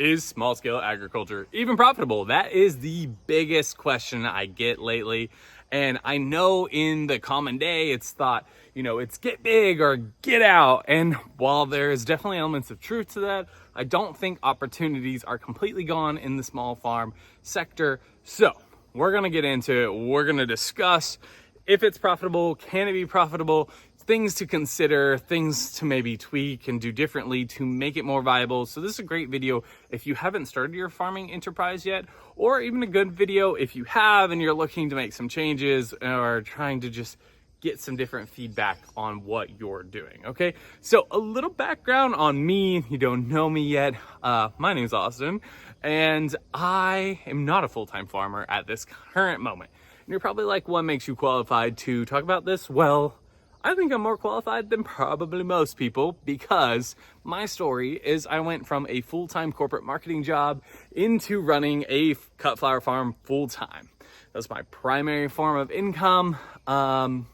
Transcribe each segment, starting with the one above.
Is small scale agriculture even profitable? That is the biggest question I get lately. And I know in the common day, it's thought, it's get big or get out. And while there is definitely elements of truth to that, I don't think opportunities are completely gone in the small farm sector. So we're going to get into it. We're going to discuss if it's profitable, can it be profitable, things to consider, things to maybe tweak and do differently to make it more viable. So this is a great video if you haven't started your farming enterprise yet, or even a good video if you have and you're looking to make some changes or trying to just get some different feedback on what you're doing. Okay, so a little background on me, if you don't know me yet. My name is Austin, and I am not a full-time farmer at this current moment. And you're probably like, what makes you qualified to talk about this? Well, I think I'm more qualified than probably most people, because my story is I went from a full-time corporate marketing job into running a cut flower farm full-time. That's my primary form of income, and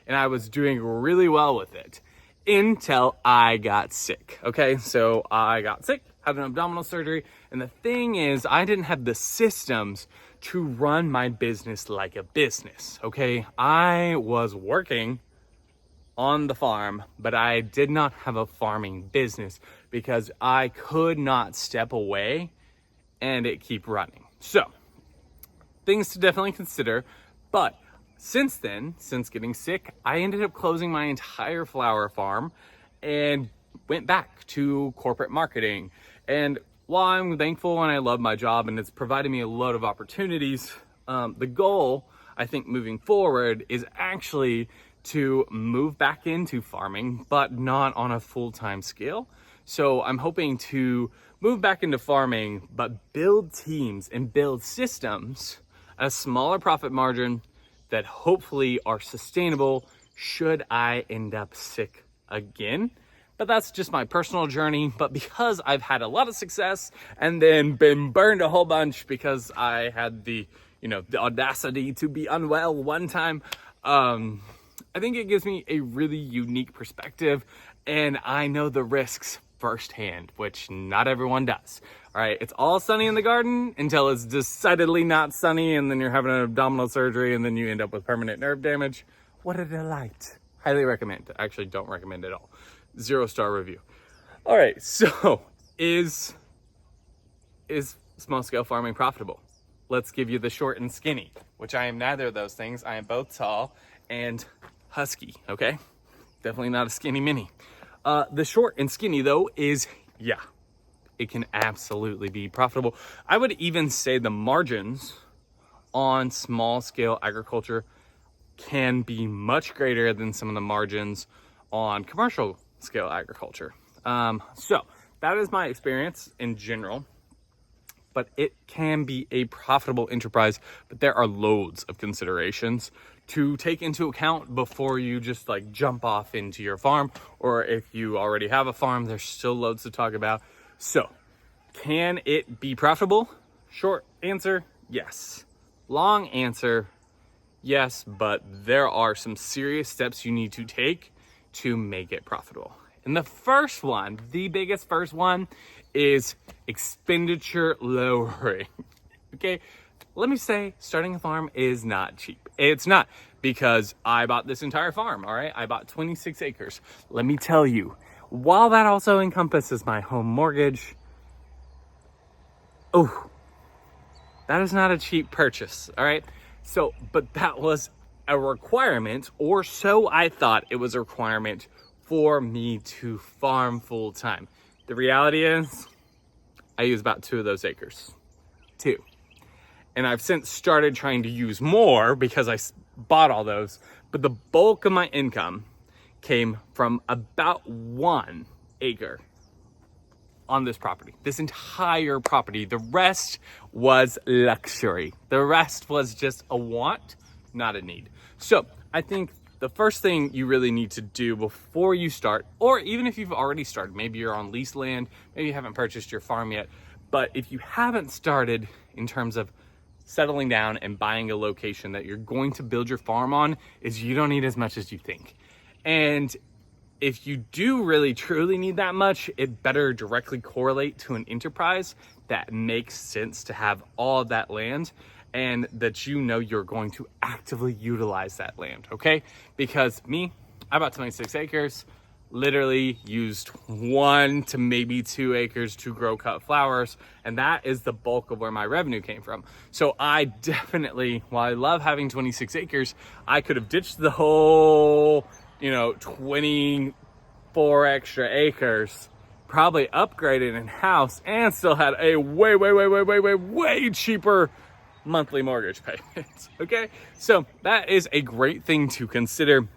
I was doing really well with it until I got sick. Okay, so I got sick, had an abdominal surgery, and the thing is, I didn't have the systems to run my business like a business. Okay, I was working on the farm, but I did not have a farming business because I could not step away and it keep running. So things to definitely consider. But since then, since getting sick, I ended up closing my entire flower farm and went back to corporate marketing. And while I'm thankful and I love my job and it's provided me a lot of opportunities, the goal, I think, moving forward is actually to move back into farming, but not on a full-time scale. So I'm hoping to move back into farming, but build teams and build systems at a smaller profit margin that hopefully are sustainable should I end up sick again. But that's just my personal journey. But because I've had a lot of success and then been burned a whole bunch because I had the audacity to be unwell one time, I think it gives me a really unique perspective, and I know the risks firsthand, which not everyone does. All right, it's all sunny in the garden until it's decidedly not sunny, and then you're having an abdominal surgery, and then you end up with permanent nerve damage. What a delight. Highly recommend. Actually, don't recommend at all. 0-star review. All right, so is small scale farming profitable? Let's give you the short and skinny, which I am neither of those things. I am both tall and husky, okay? Definitely not a skinny mini. The short and skinny, though, is, yeah, it can absolutely be profitable. I would even say the margins on small scale agriculture can be much greater than some of the margins on commercial scale agriculture. So that is my experience in general. But it can be a profitable enterprise, but there are loads of considerations to take into account before you just jump off into your farm, or if you already have a farm, there's still loads to talk about. So can it be profitable? Short answer, yes. Long answer, yes, but there are some serious steps you need to take to make it profitable. And the first one, the biggest first one, is expenditure lowering. Okay, let me say, starting a farm is not cheap. It's not, because I bought this entire farm, all right? I bought 26 acres. Let me tell you, while that also encompasses my home mortgage, that is not a cheap purchase, all right? So, but that was a requirement, or so I thought it was a requirement for me to farm full time. The reality is, I use about 2 of those acres. 2. And I've since started trying to use more because I bought all those. But the bulk of my income came from about 1 acre on this property. This entire property. The rest was luxury. The rest was just a want, not a need. So I think the first thing you really need to do before you start, or even if you've already started, maybe you're on leased land, maybe you haven't purchased your farm yet, but if you haven't started in terms of settling down and buying a location that you're going to build your farm on, is you don't need as much as you think. And if you do really truly need that much, it better directly correlate to an enterprise that makes sense to have all of that land, and that you know you're going to actively utilize that land, okay? Because I bought 26 acres, literally used 1 to maybe 2 acres to grow cut flowers, and that is the bulk of where my revenue came from. So I definitely, while I love having 26 acres, I could have ditched the whole, 24 extra acres, probably upgraded in house, and still had a way cheaper monthly mortgage payments. Okay, so that is a great thing to consider.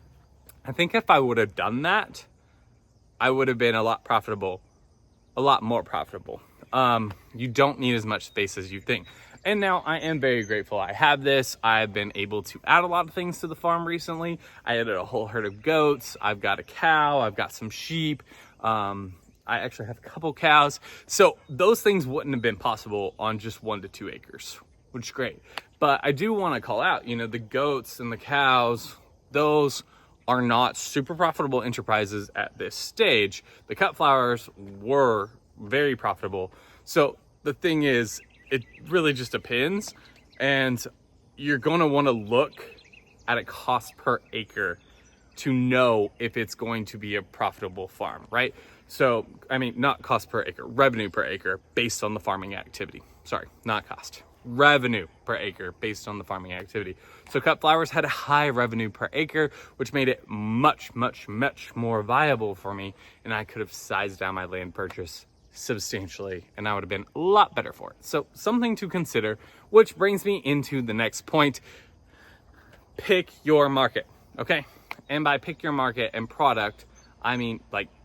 I think if I would have done that, I would have been a lot more profitable. You don't need as much space as you think. And now I am very grateful I have this. I've been able to add a lot of things to the farm recently. I added a whole herd of goats. I've got a cow. I've got some sheep. I actually have a couple cows. So those things wouldn't have been possible on just 1 to 2 acres, which is great. But I do want to call out, the goats and the cows, those are not super profitable enterprises at this stage. The cut flowers were very profitable. So the thing is, it really just depends, and you're going to want to look at a cost per acre to know if it's going to be a profitable farm, right? So, not cost per acre, revenue per acre based on the farming activity. Sorry, not cost. Revenue per acre based on the farming activity. So cut flowers had a high revenue per acre, which made it much more viable for me, and I could have sized down my land purchase substantially, and I would have been a lot better for it. So something to consider, which brings me into the next point. Pick your market, okay? And by pick your market and product, I mean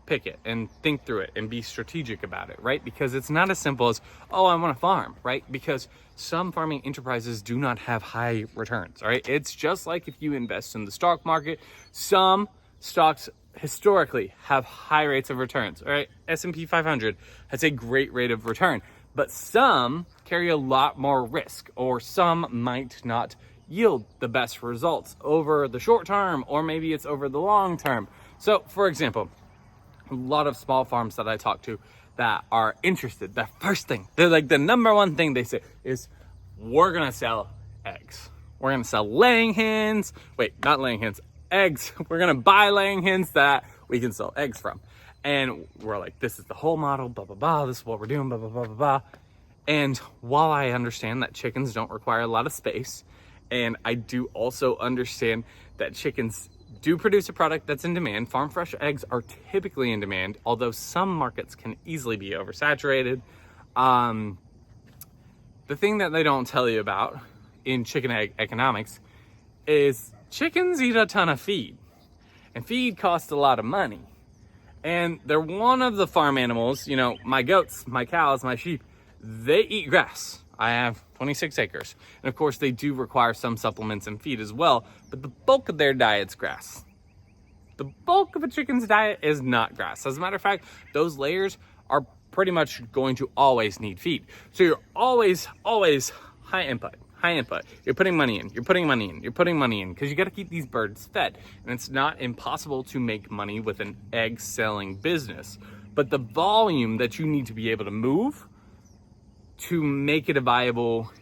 pick it and think through it and be strategic about it, right? Because it's not as simple as, oh, I want to farm, right? Because some farming enterprises do not have high returns, all right? It's just like if you invest in the stock market, some stocks historically have high rates of returns, all right? S&P 500 has a great rate of return, but some carry a lot more risk, or some might not yield the best results over the short term, or maybe it's over the long term. So for example, a lot of small farms that I talk to that are interested, the first thing, they're the number one thing they say is, we're gonna sell eggs. We're gonna sell laying hens. Wait, not laying hens, eggs. We're gonna buy laying hens that we can sell eggs from. And we're like, this is the whole model, blah, blah, blah. This is what we're doing, blah, blah, blah, blah, blah. And while I understand that chickens don't require a lot of space, and I do also understand that chickens do produce a product that's in demand. Farm fresh eggs are typically in demand, although some markets can easily be oversaturated. The thing that they don't tell you about in chicken egg economics is chickens eat a ton of feed, and feed costs a lot of money. And they're one of the farm animals, my goats, my cows, my sheep, they eat grass. I have 26 acres. And of course, they do require some supplements and feed as well, but the bulk of their diet's grass. The bulk of a chicken's diet is not grass. As a matter of fact, those layers are pretty much going to always need feed. So you're always high input. You're putting money in, because you got to keep these birds fed. And it's not impossible to make money with an egg selling business. But the volume that you need to be able to move to make it a viable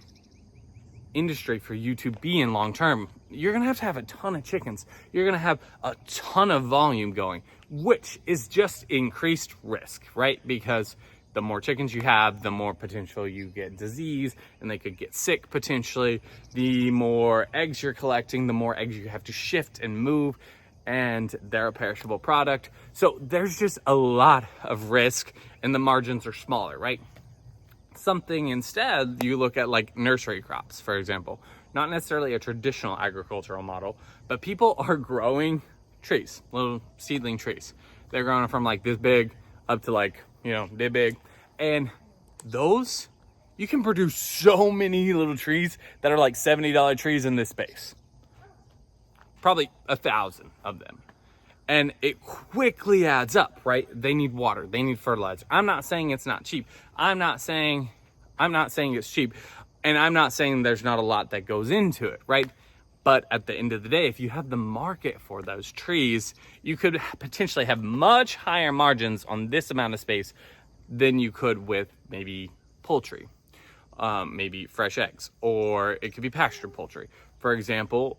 industry for you to be in long term, you're gonna have a ton of chickens. You're gonna have a ton of volume going, which is just increased risk, right? Because the more chickens you have, the more potential you get disease, and they could get sick potentially. The more eggs you're collecting, the more eggs you have to shift and move, and they're a perishable product. So there's just a lot of risk, and the margins are smaller, right? Something instead, you look at nursery crops, for example. Not necessarily a traditional agricultural model, but people are growing trees, little seedling trees. They're growing from this big up to this big. And those, you can produce so many little trees that are $70 trees in this space. Probably 1,000 of them. And it quickly adds up, right? They need water, they need fertilizer. I'm not saying it's not cheap. I'm not saying it's cheap. And I'm not saying there's not a lot that goes into it, right? But at the end of the day, if you have the market for those trees, you could potentially have much higher margins on this amount of space than you could with maybe poultry, maybe fresh eggs, or it could be pastured poultry. For example,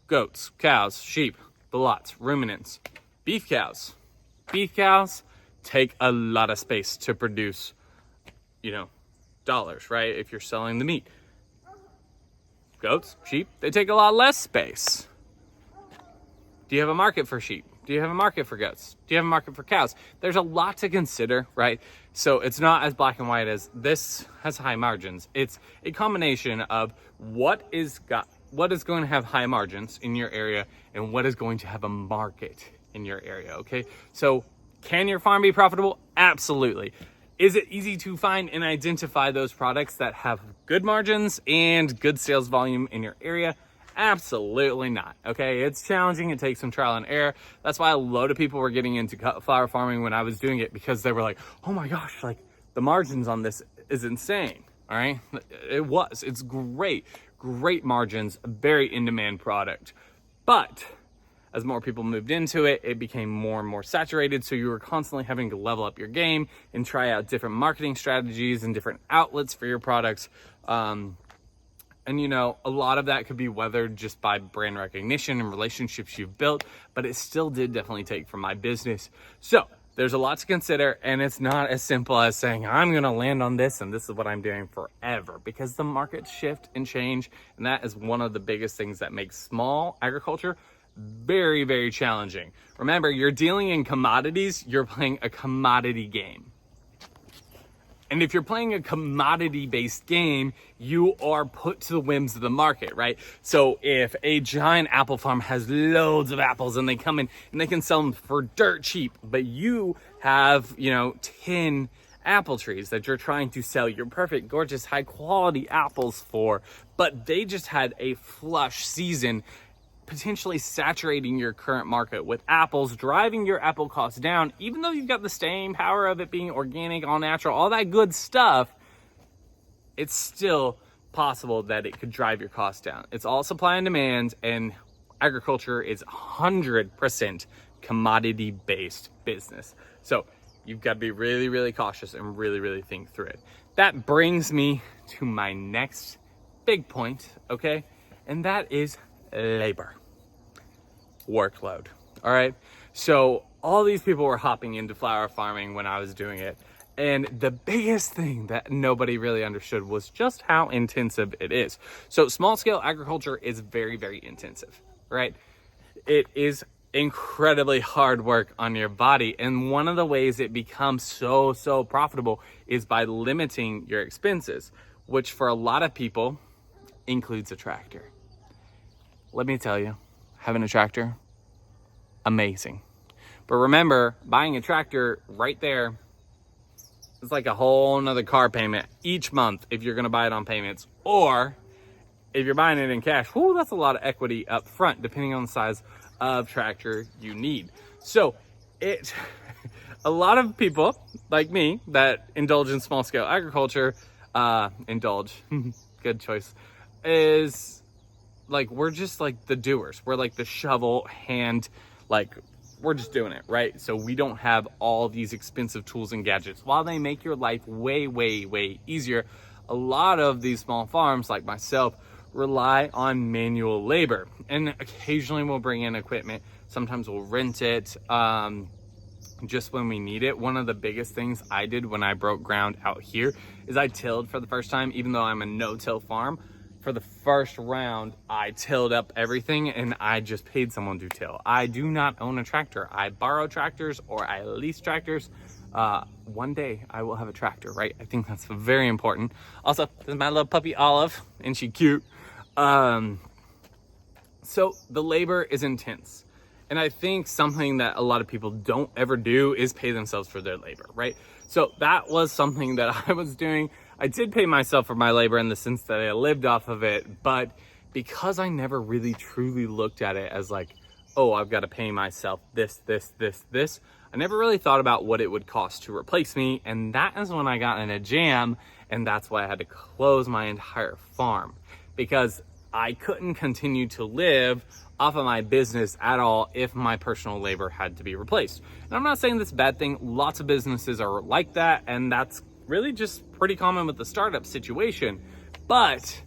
goats, cows, sheep, the lots, ruminants, beef cows. Beef cows take a lot of space to produce, dollars, right? If you're selling the meat. Goats, sheep, they take a lot less space. Do you have a market for sheep? Do you have a market for goats? Do you have a market for cows? There's a lot to consider, right? So it's not as black and white as this has high margins. It's a combination of what is going to have high margins in your area and what is going to have a market in your area, okay? So can your farm be profitable? Absolutely. Is it easy to find and identify those products that have good margins and good sales volume in your area? Absolutely not. Okay, it's challenging. It takes some trial and error. That's why a load of people were getting into flower farming when I was doing it, because they were like, oh my gosh, like the margins on this is insane. All right, it's great margins, a very in-demand product. But as more people moved into it, it became more and more saturated. So you were constantly having to level up your game and try out different marketing strategies and different outlets for your products. And a lot of that could be weathered just by brand recognition and relationships you've built, but it still did definitely take from my business. So there's a lot to consider, and it's not as simple as saying, I'm going to land on this and this is what I'm doing forever, because the markets shift and change. And that is one of the biggest things that makes small agriculture very, very challenging. Remember, you're dealing in commodities, you're playing a commodity game. And if you're playing a commodity-based game, you are put to the whims of the market, right? So if a giant apple farm has loads of apples and they come in and they can sell them for dirt cheap, but you have, 10 apple trees that you're trying to sell your perfect, gorgeous, high-quality apples for, but they just had a flush season, potentially saturating your current market with apples, driving your apple costs down, even though you've got the staying power of it being organic, all natural, all that good stuff, it's still possible that it could drive your costs down. It's all supply and demand, and agriculture is 100% commodity-based business. So you've got to be really, really cautious and really, really think through it. That brings me to my next big point, okay? And that is labor, workload. All right. So all these people were hopping into flower farming when I was doing it. And the biggest thing that nobody really understood was just how intensive it is. So small scale agriculture is very, very intensive, right? It is incredibly hard work on your body. And one of the ways it becomes so profitable is by limiting your expenses, which for a lot of people includes a tractor. Let me tell you, having a tractor, amazing. But remember, buying a tractor right there is like a whole nother car payment each month if you're going to buy it on payments. Or if you're buying it in cash, that's a lot of equity up front, depending on the size of tractor you need. So a lot of people like me that indulge in small scale agriculture, good choice, is like, we're just like the doers. We're like the shovel hand, like we're just doing it, right? So we don't have all these expensive tools and gadgets. While they make your life way, way, way easier, a lot of these small farms like myself rely on manual labor, and occasionally we'll bring in equipment. Sometimes we'll rent it just when we need it. One of the biggest things I did when I broke ground out here is I tilled for the first time. Even though I'm a no-till farm, for the first round, I tilled up everything and I just paid someone to till. I do not own a tractor. I borrow tractors or I lease tractors. One day I will have a tractor, right? I think that's very important. Also, this is my little puppy Olive, and she's cute. So the labor is intense. And I think something that a lot of people don't ever do is pay themselves for their labor, right? So that was something that I was doing. I did pay myself for my labor in the sense that I lived off of it, but because I never really truly looked at it as like, oh, I've got to pay myself this, I never really thought about what it would cost to replace me. And that is when I got in a jam, and that's why I had to close my entire farm, because I couldn't continue to live off of my business at all if my personal labor had to be replaced. And I'm not saying that's a bad thing. Lots of businesses are like that, and that's really just pretty common with the startup situation. But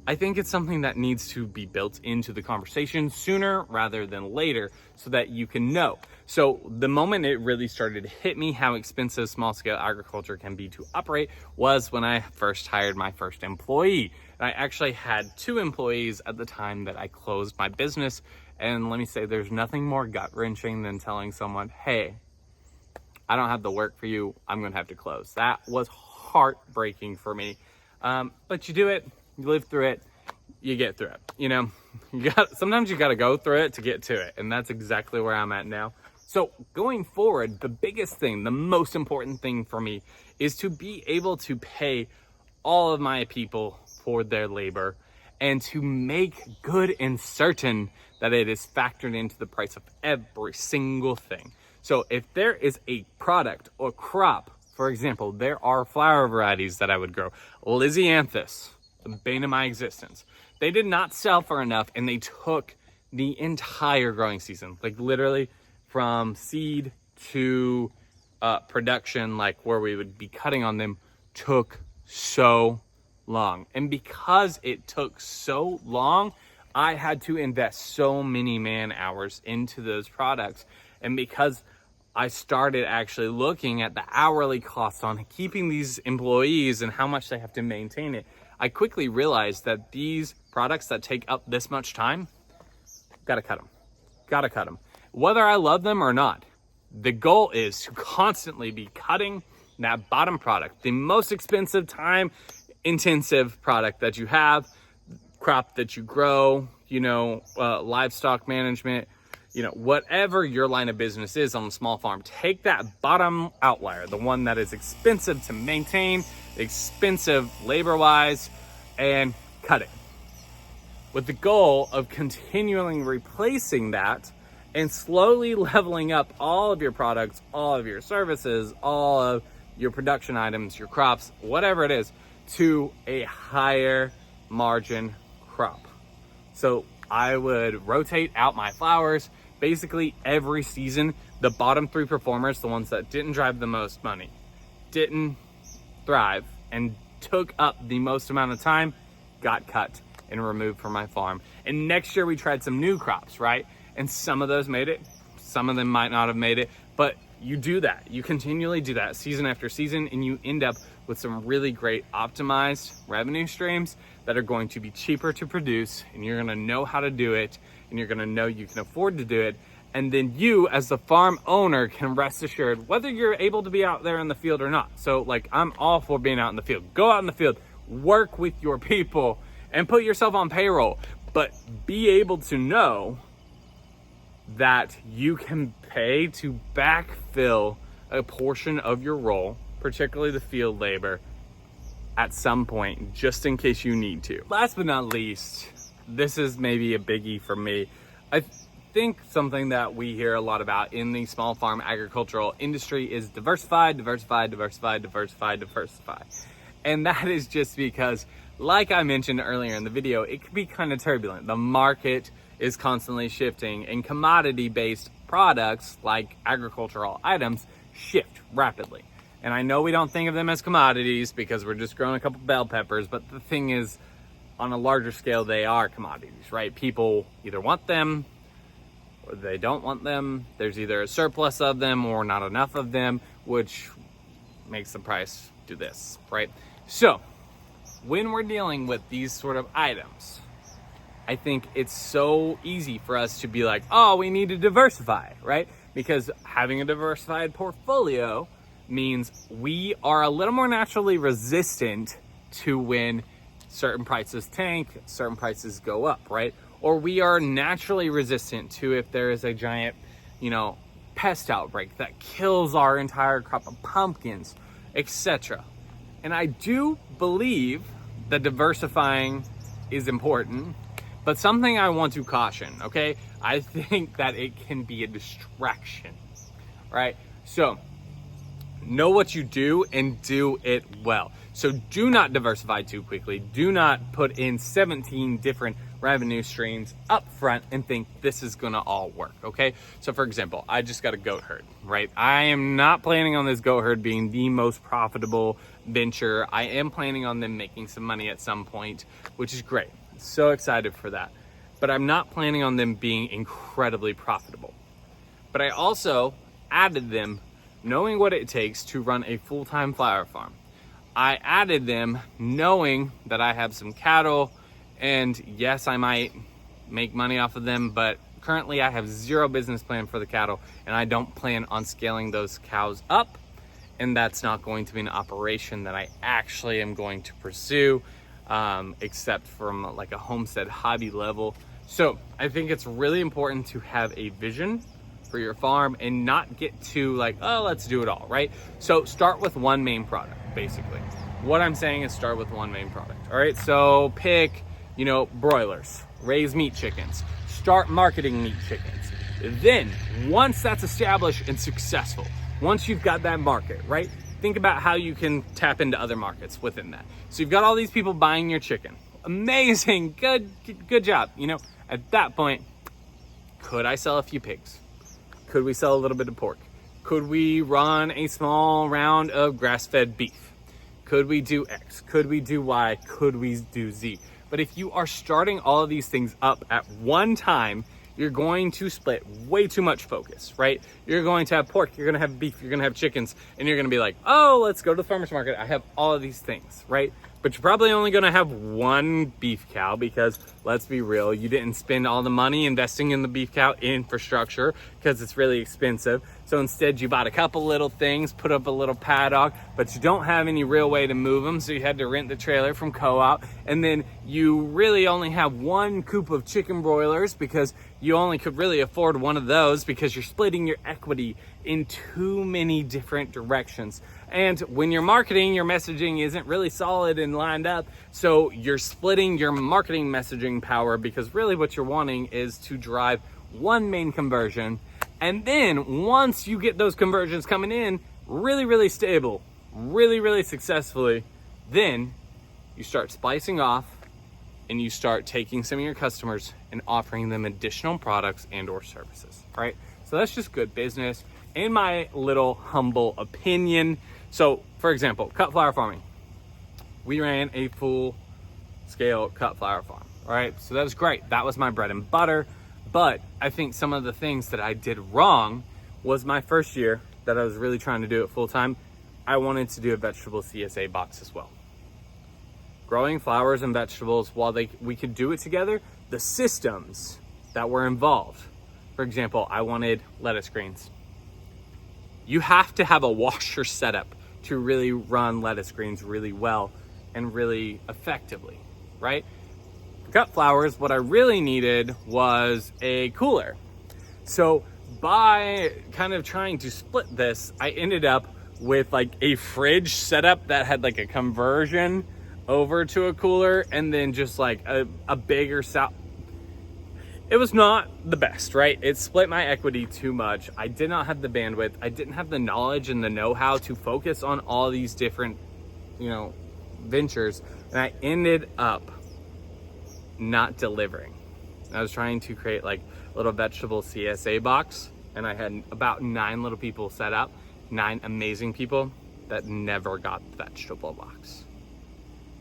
I think it's something that needs to be built into the conversation sooner rather than later so that you can know. So the moment it really started to hit me how expensive small scale agriculture can be to operate was when I first hired my first employee. I actually had 2 employees at the time that I closed my business. And let me say, there's nothing more gut wrenching than telling someone, hey, I don't have the work for you, I'm gonna have to close. That was heartbreaking for me. But you do it, you live through it, you get through it. You know, sometimes you gotta go through it to get to it. And that's exactly where I'm at now. So going forward, the biggest thing, the most important thing for me is to be able to pay all of my people for their labor and to make good and certain that it is factored into the price of every single thing. So if there is a product or crop, for example, there are flower varieties that I would grow, Lisianthus, the bane of my existence. They did not sell for enough and they took the entire growing season, like literally from seed to production, like where we would be cutting on them, took so long. And because it took so long, I had to invest so many man hours into those products. And because I started actually looking at the hourly costs on keeping these employees and how much they have to maintain it, I quickly realized that these products that take up this much time, gotta cut them. Whether I love them or not, the goal is to constantly be cutting that bottom product, the most expensive, time intensive product that you have, crop that you grow, livestock management, whatever your line of business is on a small farm. Take that bottom outlier, the one that is expensive to maintain, expensive labor-wise, and cut it. With the goal of continually replacing that and slowly leveling up all of your products, all of your services, all of your production items, your crops, whatever it is, to a higher margin crop. So I would rotate out my flowers basically every season. The bottom 3 performers, the ones that didn't drive the most money, didn't thrive, and took up the most amount of time, got cut and removed from my farm. And next year we tried some new crops, right? And some of those made it, some of them might not have made it, but you do that. You continually do that season after season, and you end up with some really great optimized revenue streams that are going to be cheaper to produce, and you're gonna know how to do it, and you're gonna know you can afford to do it. And then you, as the farm owner, can rest assured whether you're able to be out there in the field or not. So like, I'm all for being out in the field. Go out in the field, work with your people, and put yourself on payroll, but be able to know that you can pay to backfill a portion of your role, particularly the field labor, at some point, just in case you need to. Last but not least, this is maybe a biggie for me. I think something that we hear a lot about in the small farm agricultural industry is diversify. And that is just because, like I mentioned earlier in the video, it can be kind of turbulent. The market is constantly shifting, and commodity-based products like agricultural items shift rapidly. And I know we don't think of them as commodities because we're just growing a couple bell peppers, but the thing is, on a larger scale, they are commodities, right? People either want them or they don't want them. There's either a surplus of them or not enough of them, which makes the price do this, right? So when we're dealing with these sort of items, I think it's so easy for us to be like, oh, we need to diversify, right? Because having a diversified portfolio means we are a little more naturally resistant to when certain prices tank, certain prices go up, right? Or we are naturally resistant to if there is a giant, pest outbreak that kills our entire crop of pumpkins, etc. And I do believe that diversifying is important, but something I want to caution, okay? I think that it can be a distraction, right? So know what you do and do it well. So do not diversify too quickly. Do not put in 17 different revenue streams up front and think this is gonna all work, okay? So for example, I just got a goat herd, right? I am not planning on this goat herd being the most profitable venture. I am planning on them making some money at some point, which is great. So excited for that. But I'm not planning on them being incredibly profitable. But I also added them knowing what it takes to run a full-time flower farm. I added them knowing that I have some cattle, and yes, I might make money off of them, but currently I have zero business plan for the cattle, and I don't plan on scaling those cows up, and that's not going to be an operation that I actually am going to pursue, except from like a homestead hobby level. So I think it's really important to have a vision for your farm and not get too like, oh, let's do it all, right? So start with one main product, basically. What I'm saying is start with one main product, all right? So pick, broilers, raise meat chickens, start marketing meat chickens. Then once that's established and successful, once you've got that market, right? Think about how you can tap into other markets within that. So you've got all these people buying your chicken. Amazing, good job. At that point, could I sell a few pigs? Could we sell a little bit of pork? Could we run a small round of grass-fed beef? Could we do X? Could we do Y? Could we do Z? But if you are starting all of these things up at one time, you're going to split way too much focus, right? You're going to have pork, you're gonna have beef, you're gonna have chickens, and you're gonna be like, oh, let's go to the farmer's market. I have all of these things, right? But you're probably only gonna have one beef cow because, let's be real, you didn't spend all the money investing in the beef cow infrastructure because it's really expensive. So instead you bought a couple little things, put up a little paddock, but you don't have any real way to move them. So you had to rent the trailer from co-op. And then you really only have one coop of chicken broilers because you only could really afford one of those because you're splitting your equity in too many different directions. And when you're marketing, your messaging isn't really solid and lined up. So you're splitting your marketing messaging power because really what you're wanting is to drive one main conversion. And then once you get those conversions coming in really, really stable, really, really successfully, then you start splicing off and you start taking some of your customers and offering them additional products and or services, right? So that's just good business in my little humble opinion. So for example, cut flower farming. We ran a full scale cut flower farm, all right? So that was great. That was my bread and butter. But I think some of the things that I did wrong was my first year that I was really trying to do it full time. I wanted to do a vegetable CSA box as well. Growing flowers and vegetables, while we could do it together, the systems that were involved. For example, I wanted lettuce greens. You have to have a washer setup to really run lettuce greens really well and really effectively, right? Cut flowers, what I really needed was a cooler. So by kind of trying to split this, I ended up with like a fridge setup that had like a conversion over to a cooler and then just like a bigger south. It was not the best, right? It split my equity too much. I did not have the bandwidth. I didn't have the knowledge and the know-how to focus on all these different, ventures. And I ended up not delivering. I was trying to create like a little vegetable CSA box and I had about 9 little people set up, 9 amazing people that never got the vegetable box.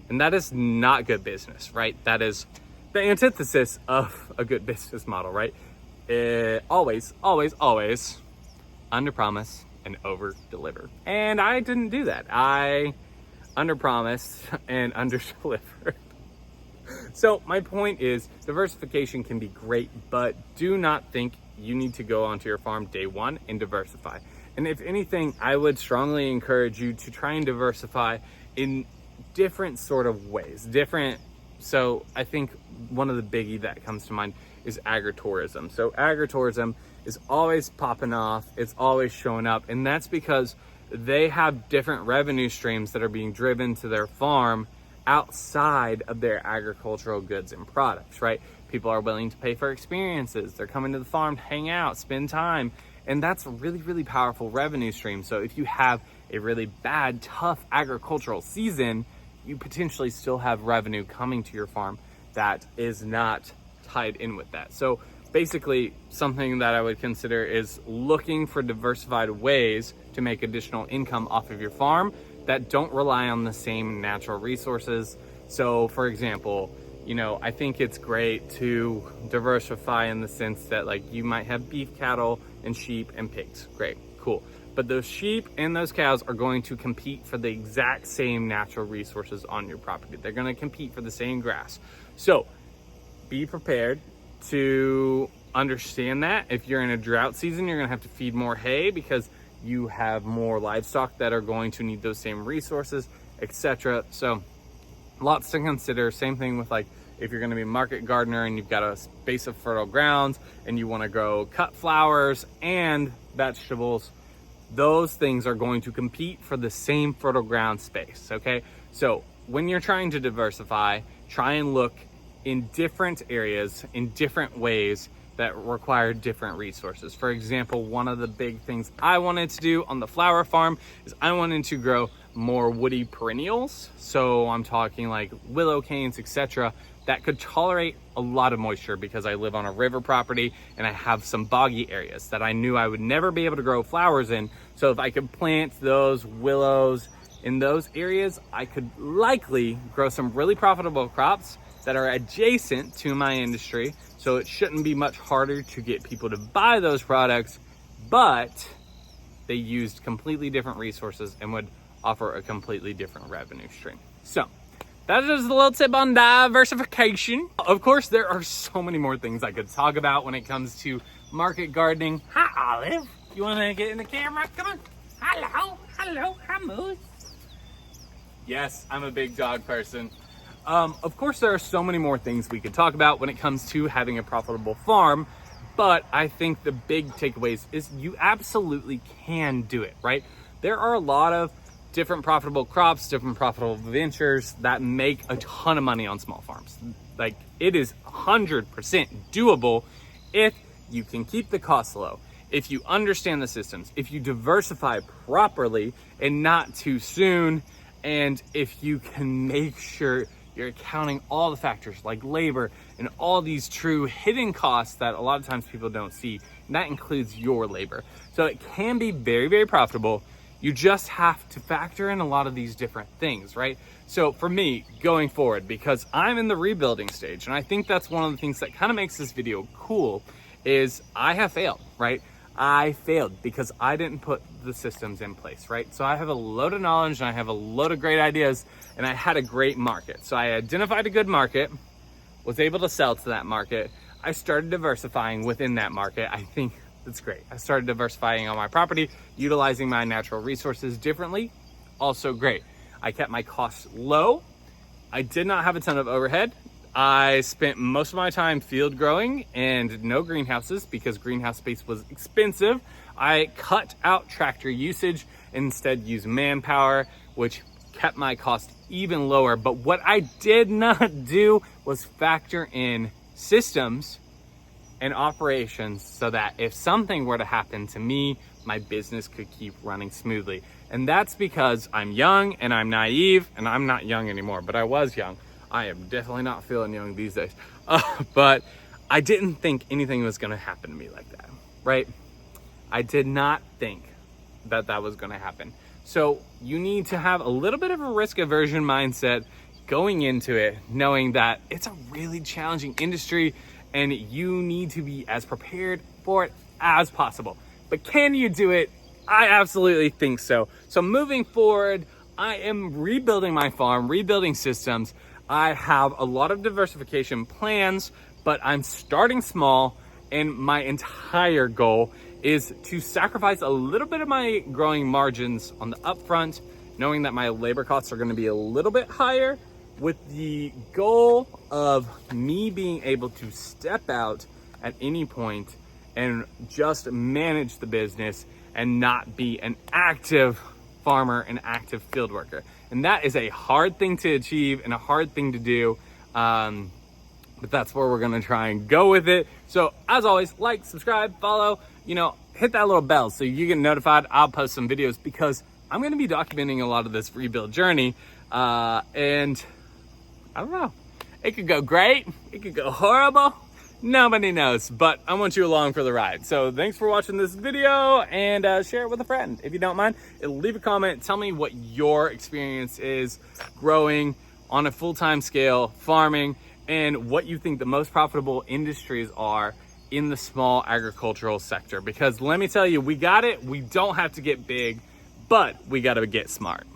And that is not good business, right? That is the antithesis of a good business model, right? Always under promise and over deliver. And I didn't do that. I under promised and under delivered. So my point is diversification can be great, but do not think you need to go onto your farm day one and diversify. And if anything, I would strongly encourage you to try and diversify in different sort of ways. So I think one of the biggie that comes to mind is agritourism. So agritourism is always popping off. It's always showing up. And that's because they have different revenue streams that are being driven to their farm outside of their agricultural goods and products, right? People are willing to pay for experiences. They're coming to the farm to hang out, spend time. And that's a really, really powerful revenue stream. So if you have a really bad, tough agricultural season, you potentially still have revenue coming to your farm that is not tied in with that. So basically, something that I would consider is looking for diversified ways to make additional income off of your farm that don't rely on the same natural resources. So for example, I think it's great to diversify in the sense that like you might have beef cattle and sheep and pigs. Great, cool. But those sheep and those cows are going to compete for the exact same natural resources on your property. They're going to compete for the same grass. So be prepared to understand that if you're in a drought season, you're going to have to feed more hay because you have more livestock that are going to need those same resources, etc. So lots to consider. Same thing with like if you're going to be a market gardener and you've got a space of fertile grounds and you want to grow cut flowers and vegetables, those things are going to compete for the same fertile ground space. Okay, so when you're trying to diversify, try and look in different areas in different ways that require different resources. For example, one of the big things I wanted to do on the flower farm is I wanted to grow more woody perennials. So I'm talking like willow canes, etc., that could tolerate a lot of moisture because I live on a river property and I have some boggy areas that I knew I would never be able to grow flowers in. So if I could plant those willows in those areas, I could likely grow some really profitable crops that are adjacent to my industry. So it shouldn't be much harder to get people to buy those products, but they used completely different resources and would offer a completely different revenue stream. So that is a little tip on diversification. Of course, there are so many more things I could talk about when it comes to market gardening. Hi, Olive. You want to get in the camera? Come on. Hello, hi, Moose. Yes, I'm a big dog person. Of course, there are so many more things we could talk about when it comes to having a profitable farm, but I think the big takeaways is you absolutely can do it, right? There are a lot of different profitable crops, different profitable ventures that make a ton of money on small farms. Like, it is 100% doable if you can keep the costs low, if you understand the systems, if you diversify properly and not too soon, and if you can make sure you're accounting all the factors like labor and all these true hidden costs that a lot of times people don't see. And that includes your labor. So it can be very, very profitable. You just have to factor in a lot of these different things, right? So for me, going forward, because I'm in the rebuilding stage, and I think that's one of the things that kind of makes this video cool, is I have failed, right? I failed because I didn't put the systems in place, right? So I have a load of knowledge and I have a load of great ideas and I had a great market. So I identified a good market, was able to sell to that market. I started diversifying within that market. I think that's great. I started diversifying on my property, utilizing my natural resources differently. Also great. I kept my costs low. I did not have a ton of overhead. I spent most of my time field growing and no greenhouses because greenhouse space was expensive. I cut out tractor usage, instead used manpower, which kept my cost even lower. But what I did not do was factor in systems and operations so that if something were to happen to me, my business could keep running smoothly. And that's because I'm young and I'm naive, and I'm not young anymore, but I was young. I am definitely not feeling young these days. But I didn't think anything was gonna happen to me like that, right? I did not think that that was gonna happen. So you need to have a little bit of a risk aversion mindset going into it, knowing that it's a really challenging industry and you need to be as prepared for it as possible. But can you do it? I absolutely think so. So moving forward, I am rebuilding my farm, rebuilding systems. I have a lot of diversification plans, but I'm starting small, and my entire goal is to sacrifice a little bit of my growing margins on the upfront, knowing that my labor costs are gonna be a little bit higher, with the goal of me being able to step out at any point and just manage the business and not be an active farmer, an active field worker. And that is a hard thing to achieve and a hard thing to do, but that's where we're gonna try and go with it. So as always, like, subscribe, follow, hit that little bell so you get notified. I'll post some videos because I'm going to be documenting a lot of this rebuild journey. And I don't know, it could go great, it could go horrible. Nobody knows, but I want you along for the ride. So thanks for watching this video, and share it with a friend if you don't mind. Leave a comment, tell me what your experience is growing on a full-time scale, farming, and what you think the most profitable industries are in the small agricultural sector. Because let me tell you, we got it, we don't have to get big, but we got to get smart.